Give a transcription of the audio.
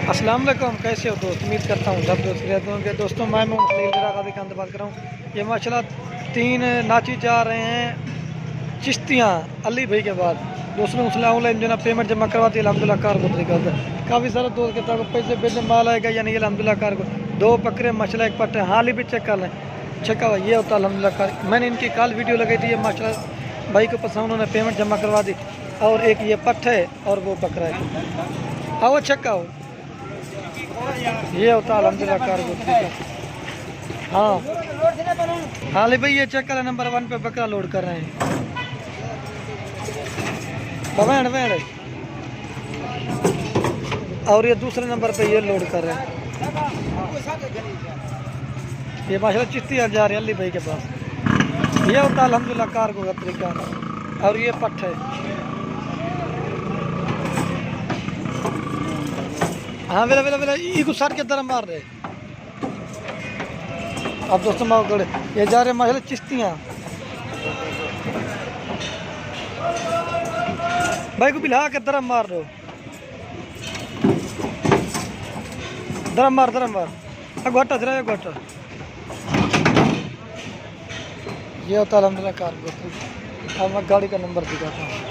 अस्सलाम वालेकुम, कैसे हो दोस्त? उम्मीद करता हूँ सब दोस्त रहते होंगे। दोस्तों मैं गादी का बात कर रहा हूँ। ये माशाल्लाह 3 नाची जा रहे हैं चिश्तियाँ अली भाई के बाद। दूसरे ऑनलाइन जो ना पेमेंट जमा करवाती है अलहमदिल्ला कार को तरीका से। काफ़ी सारे दोस्त कहता है पैसे भेजने माल आएगा या नहीं, अलहमदिल्ला कार को 2 बकरे माशाल्लाह 1 पट्टे हाल ही भी चेक कर लें। चेक हुआ ये होता है अलहमदिल्ला कार। मैंने इनकी कल वीडियो लगाई थी, ये माशाल्लाह भाई को पसंद, उन्होंने पेमेंट जमा करवा दी। और एक ये पट्टे है और वो बकरा है। आओ चेक आओ, ये होता है अलहमदिल्ला कार का। हाँ हाँ ले भाई, ये चेक करें नंबर 1 पे बकरा लोड कर रहे हैं। भैंड भैंड, और ये दूसरे नंबर पे ये लोड कर रहे हैं। ये माशाल्लाह चिश्ती जा रहे हैं अली भाई के पास। ये होता है अलहमदिल्ला कार का तरीका। और ये पट्ट है। हाँ वेला वेला वेला ई सर के तरह मार रहे। अब दोस्तों माओ ये जा रहे माशाल्लाह चिश्तियाँ। भाई को बिल्हा के दरम मार रहे हो। दरम मार घोटा जरा घोटा। ये होता है अलहमदिल्ला कार को। अब मैं गाड़ी का नंबर दिखाता हूँ।